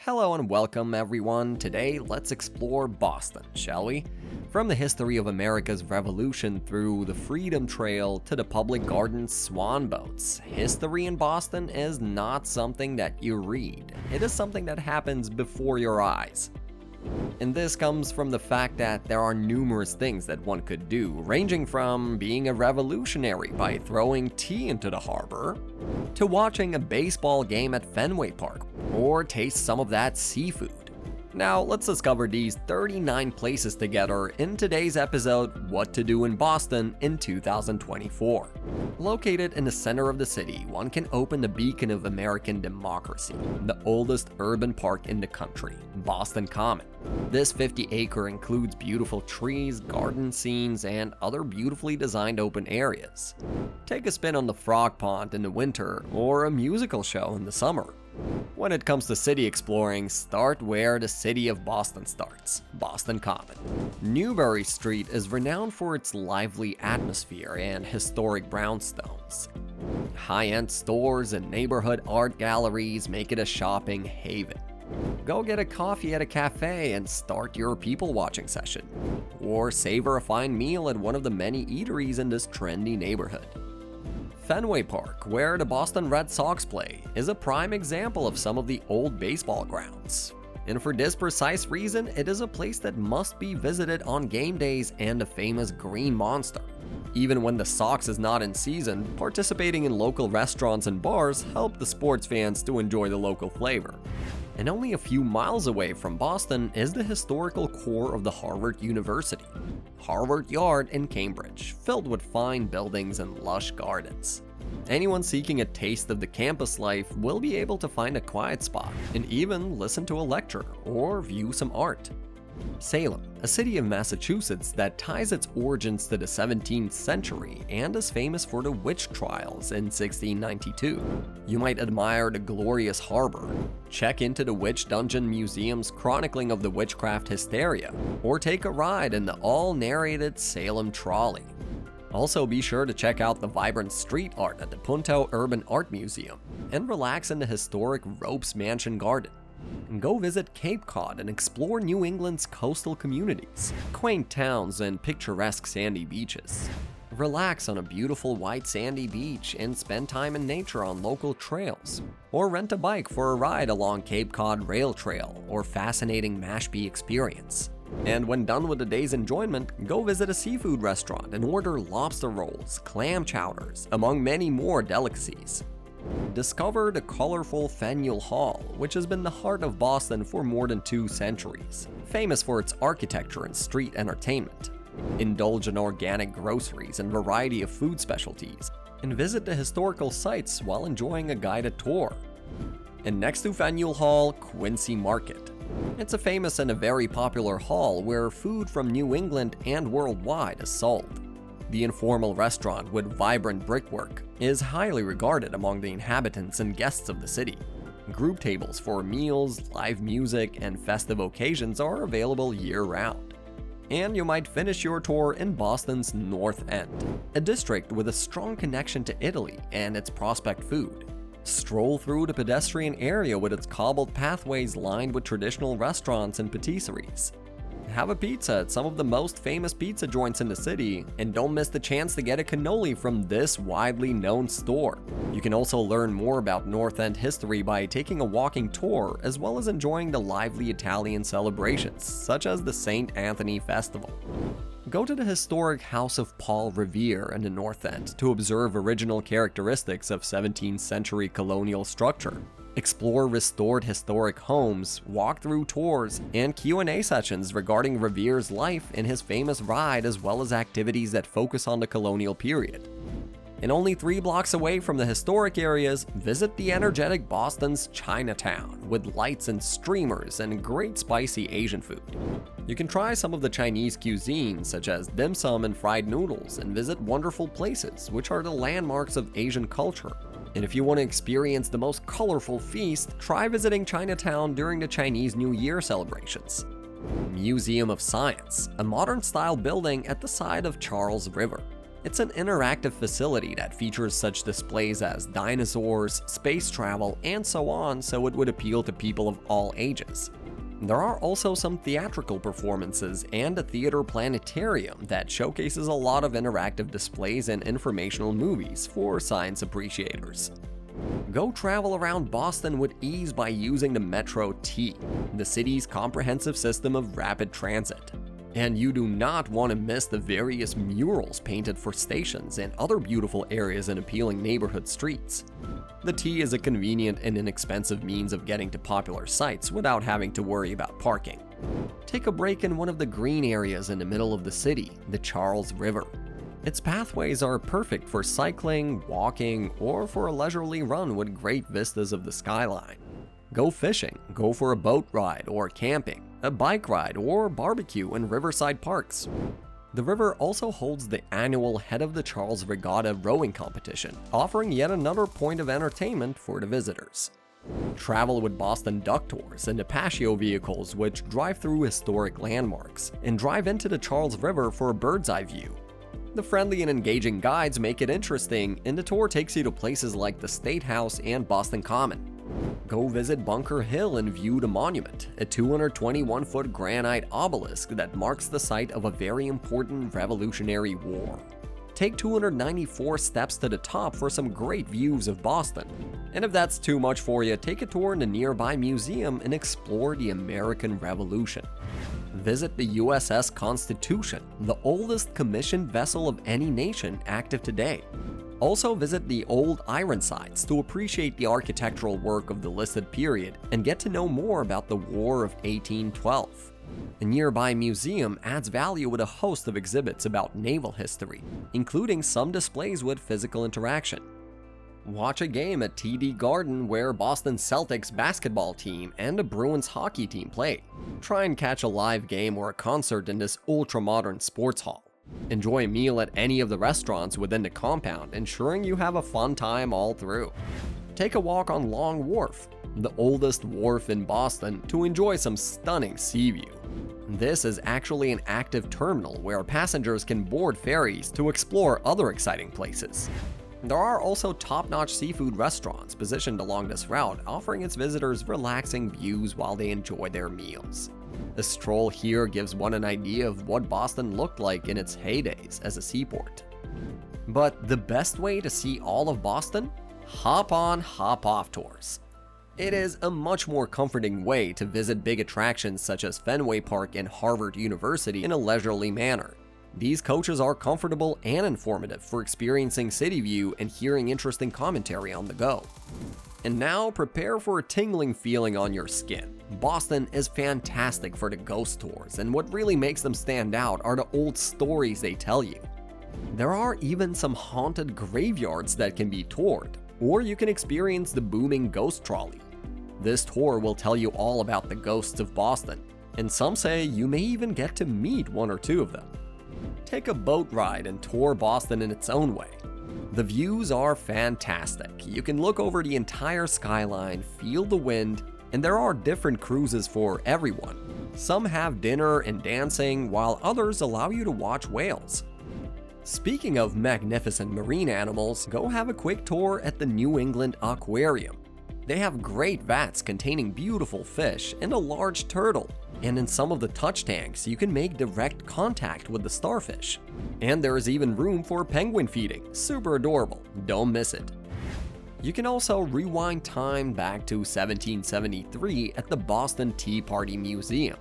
Hello and welcome everyone. Today, let's explore Boston, shall we? From the history of America's Revolution through the Freedom Trail to the public gardens swan boats, history in Boston is not something that you read. It is something that happens before your eyes. And this comes from the fact that there are numerous things that one could do, ranging from being a revolutionary by throwing tea into the harbor, to watching a baseball game at Fenway Park, or taste some of that seafood. Now, let's discover these 39 places together in today's episode, What to Do in Boston in 2024. Located in the center of the city, one can open the beacon of American democracy, the oldest urban park in the country, Boston Common. This 50-acre includes beautiful trees, garden scenes, and other beautifully designed open areas. Take a spin on the frog pond in the winter, or a musical show in the summer. When it comes to city exploring, start where the city of Boston starts, Boston Common. Newbury Street is renowned for its lively atmosphere and historic brownstones. High-end stores and neighborhood art galleries make it a shopping haven. Go get a coffee at a cafe and start your people-watching session. Or savor a fine meal at one of the many eateries in this trendy neighborhood. Fenway Park, where the Boston Red Sox play, is a prime example of some of the old baseball grounds. And for this precise reason, it is a place that must be visited on game days and the famous Green Monster. Even when the Sox is not in season, participating in local restaurants and bars help the sports fans to enjoy the local flavor. And only a few miles away from Boston is the historical core of the Harvard University, Harvard Yard in Cambridge, filled with fine buildings and lush gardens. Anyone seeking a taste of the campus life will be able to find a quiet spot and even listen to a lecture or view some art. Salem, a city of Massachusetts that ties its origins to the 17th century and is famous for the witch trials in 1692. You might admire the glorious harbor, check into the Witch Dungeon Museum's chronicling of the witchcraft hysteria, or take a ride in the all-narrated Salem Trolley. Also, be sure to check out the vibrant street art at the Punto Urban Art Museum and relax in the historic Ropes Mansion Garden. And go visit Cape Cod and explore New England's coastal communities, quaint towns, and picturesque sandy beaches. Relax on a beautiful white sandy beach and spend time in nature on local trails. Or rent a bike for a ride along Cape Cod Rail Trail or fascinating Mashpee experience. And when done with the day's enjoyment, go visit a seafood restaurant and order lobster rolls, clam chowders, among many more delicacies. Discover the colorful Faneuil Hall, which has been the heart of Boston for more than 2 centuries, famous for its architecture and street entertainment. Indulge in organic groceries and variety of food specialties, and visit the historical sites while enjoying a guided tour. And next to Faneuil Hall, Quincy Market. It's a famous and a very popular hall where food from New England and worldwide is sold. The informal restaurant with vibrant brickwork is highly regarded among the inhabitants and guests of the city. Group tables for meals, live music, and festive occasions are available year-round. And you might finish your tour in Boston's North End, a district with a strong connection to Italy and its Prospect food. Stroll through the pedestrian area with its cobbled pathways lined with traditional restaurants and patisseries. Have a pizza at some of the most famous pizza joints in the city, and don't miss the chance to get a cannoli from this widely known store. You can also learn more about North End history by taking a walking tour, as well as enjoying the lively Italian celebrations, such as the St. Anthony Festival. Go to the historic House of Paul Revere in the North End to observe original characteristics of 17th century colonial structure. Explore restored historic homes, walk-through tours, and Q&A sessions regarding Revere's life and his famous ride, as well as activities that focus on the colonial period. And only 3 blocks away from the historic areas, visit the energetic Boston's Chinatown with lights and streamers and great spicy Asian food. You can try some of the Chinese cuisine, such as dim sum and fried noodles, and visit wonderful places, which are the landmarks of Asian culture. And if you want to experience the most colorful feast, try visiting Chinatown during the Chinese New Year celebrations. Museum of Science, a modern-style building at the side of Charles River. It's an interactive facility that features such displays as dinosaurs, space travel, and so on, so it would appeal to people of all ages. There are also some theatrical performances and a theater planetarium that showcases a lot of interactive displays and informational movies for science appreciators. Go travel around Boston with ease by using the Metro T, the city's comprehensive system of rapid transit. And you do not want to miss the various murals painted for stations and other beautiful areas and appealing neighborhood streets. The T is a convenient and inexpensive means of getting to popular sites without having to worry about parking. Take a break in one of the green areas in the middle of the city, the Charles River. Its pathways are perfect for cycling, walking, or for a leisurely run with great vistas of the skyline. Go fishing, go for a boat ride or camping, a bike ride, or barbecue in riverside parks. The river also holds the annual Head of the Charles Regatta rowing competition, offering yet another point of entertainment for the visitors. Travel with Boston Duck Tours and the Paseo vehicles which drive through historic landmarks, and drive into the Charles River for a bird's eye view. The friendly and engaging guides make it interesting, and the tour takes you to places like the State House and Boston Common. Go visit Bunker Hill and view the monument, a 221-foot granite obelisk that marks the site of a very important Revolutionary War. Take 294 steps to the top for some great views of Boston. And if that's too much for you, take a tour in the nearby museum and explore the American Revolution. Visit the USS Constitution, the oldest commissioned vessel of any nation active today. Also visit the old Ironsides to appreciate the architectural work of the listed period and get to know more about the War of 1812. A nearby museum adds value with a host of exhibits about naval history, including some displays with physical interaction. Watch a game at TD Garden where Boston Celtics basketball team and the Bruins hockey team play. Try and catch a live game or a concert in this ultra-modern sports hall. Enjoy a meal at any of the restaurants within the compound, ensuring you have a fun time all through. Take a walk on Long Wharf, the oldest wharf in Boston, to enjoy some stunning sea view. This is actually an active terminal where passengers can board ferries to explore other exciting places. There are also top-notch seafood restaurants positioned along this route, offering its visitors relaxing views while they enjoy their meals. A stroll here gives one an idea of what Boston looked like in its heydays as a seaport. But the best way to see all of Boston? Hop on, hop off tours. It is a much more comforting way to visit big attractions such as Fenway Park and Harvard University in a leisurely manner. These coaches are comfortable and informative for experiencing city view and hearing interesting commentary on the go. And now prepare for a tingling feeling on your skin. Boston is fantastic for the ghost tours, and what really makes them stand out are the old stories they tell you. There are even some haunted graveyards that can be toured, or you can experience the booming ghost trolley. This tour will tell you all about the ghosts of Boston, and some say you may even get to meet one or two of them. Take a boat ride and tour Boston in its own way. The views are fantastic. You can look over the entire skyline, feel the wind, and there are different cruises for everyone. Some have dinner and dancing, while others allow you to watch whales. Speaking of magnificent marine animals, go have a quick tour at the New England Aquarium. They have great vats containing beautiful fish and a large turtle. And in some of the touch tanks, you can make direct contact with the starfish. And there is even room for penguin feeding. Super adorable. Don't miss it. You can also rewind time back to 1773 at the Boston Tea Party Museum.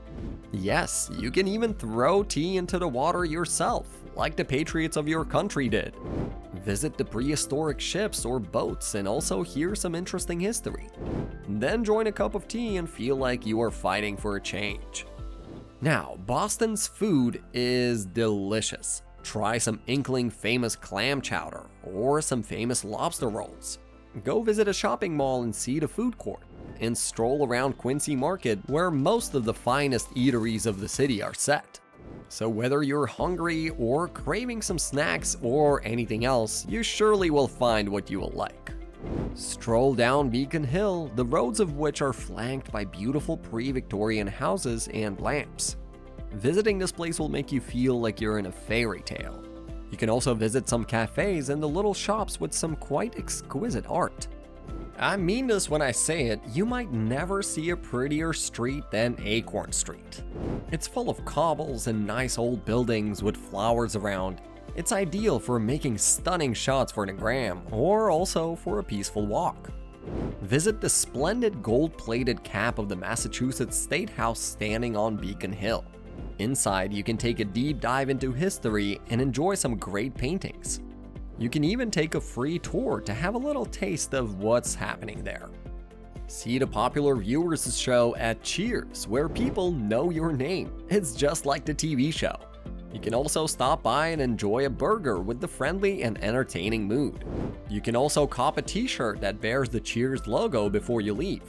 Yes, you can even throw tea into the water yourself, like the patriots of your country did. Visit the prehistoric ships or boats and also hear some interesting history. Then join a cup of tea and feel like you are fighting for a change. Now, Boston's food is delicious. Try some Inkling famous clam chowder or some famous lobster rolls. Go visit a shopping mall and see the food court, and stroll around Quincy Market where most of the finest eateries of the city are set. So whether you're hungry or craving some snacks or anything else, you surely will find what you will like. Stroll down Beacon Hill, the roads of which are flanked by beautiful pre-Victorian houses and lamps. Visiting this place will make you feel like you're in a fairy tale. You can also visit some cafes and the little shops with some quite exquisite art. I mean this when I say it, you might never see a prettier street than Acorn Street. It's full of cobbles and nice old buildings with flowers around. It's ideal for making stunning shots for the gram, or also for a peaceful walk. Visit the splendid gold-plated cap of the Massachusetts State House standing on Beacon Hill. Inside, you can take a deep dive into history and enjoy some great paintings. You can even take a free tour to have a little taste of what's happening there. See the popular viewers show at Cheers, where people know your name. It's just like the TV show. You can also stop by and enjoy a burger with the friendly and entertaining mood. You can also cop a t-shirt that bears the Cheers logo before you leave.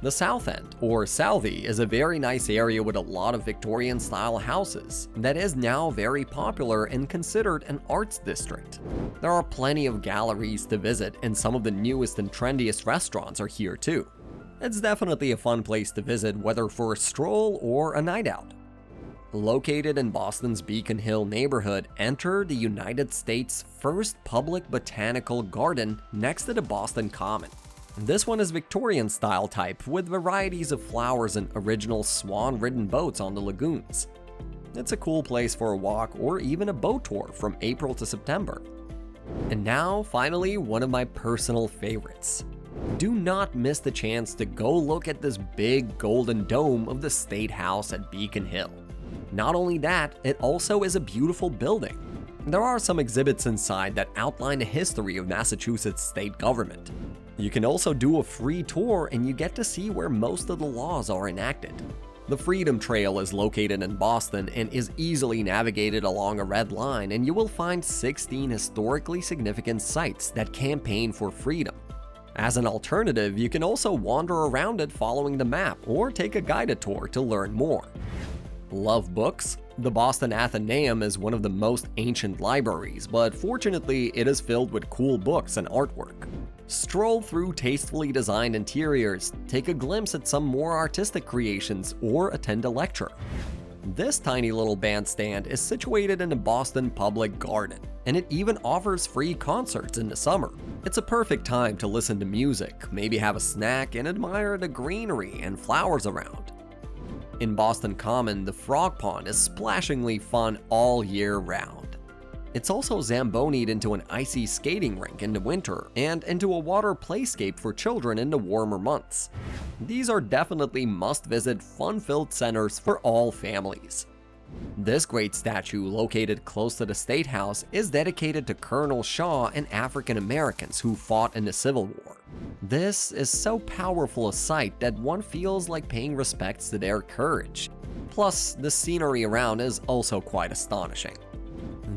The South End, or Salvie, is a very nice area with a lot of Victorian-style houses that is now very popular and considered an arts district. There are plenty of galleries to visit, and some of the newest and trendiest restaurants are here too. It's definitely a fun place to visit, whether for a stroll or a night out. Located in Boston's Beacon Hill neighborhood, enter the United States' first public botanical garden next to the Boston Common. This one is Victorian-style type, with varieties of flowers and original swan-ridden boats on the lagoons. It's a cool place for a walk or even a boat tour from April to September. And now, finally, one of my personal favorites. Do not miss the chance to go look at this big golden dome of the State House at Beacon Hill. Not only that, it also is a beautiful building. There are some exhibits inside that outline the history of Massachusetts state government. You can also do a free tour and you get to see where most of the laws are enacted. The Freedom Trail is located in Boston and is easily navigated along a red line, and you will find 16 historically significant sites that campaign for freedom. As an alternative, you can also wander around it following the map or take a guided tour to learn more. Love books? The Boston Athenaeum is one of the most ancient libraries, but fortunately it is filled with cool books and artwork. Stroll through tastefully designed interiors, take a glimpse at some more artistic creations, or attend a lecture. This tiny little bandstand is situated in the Boston Public Garden, and it even offers free concerts in the summer. It's a perfect time to listen to music, maybe have a snack, and admire the greenery and flowers around. In Boston Common, the Frog Pond is splashingly fun all year round. It's also zambonied into an icy skating rink in the winter and into a water playscape for children in the warmer months. These are definitely must-visit, fun-filled centers for all families. This great statue, located close to the State House, is dedicated to Colonel Shaw and African Americans who fought in the Civil War. This is so powerful a sight that one feels like paying respects to their courage. Plus, the scenery around is also quite astonishing.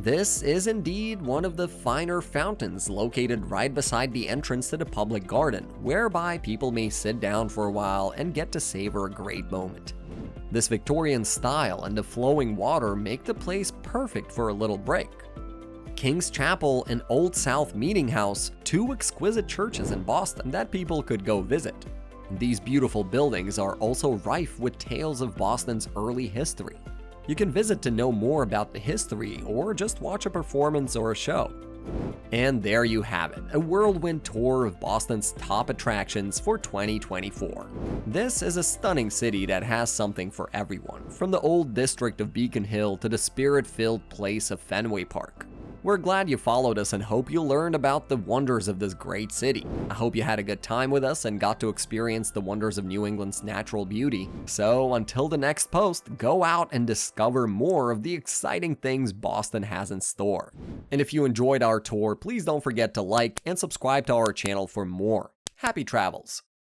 This is indeed one of the finer fountains located right beside the entrance to the public garden, whereby people may sit down for a while and get to savor a great moment. This Victorian style and the flowing water make the place perfect for a little break. King's Chapel and Old South Meeting House, two exquisite churches in Boston that people could go visit. These beautiful buildings are also rife with tales of Boston's early history. You can visit to know more about the history or just watch a performance or a show. And there you have it, a whirlwind tour of Boston's top attractions for 2024. This is a stunning city that has something for everyone, from the old district of Beacon Hill to the spirit-filled place of Fenway Park. We're glad you followed us and hope you learned about the wonders of this great city. I hope you had a good time with us and got to experience the wonders of New England's natural beauty. So until the next post, go out and discover more of the exciting things Boston has in store. And if you enjoyed our tour, please don't forget to like and subscribe to our channel for more. Happy travels!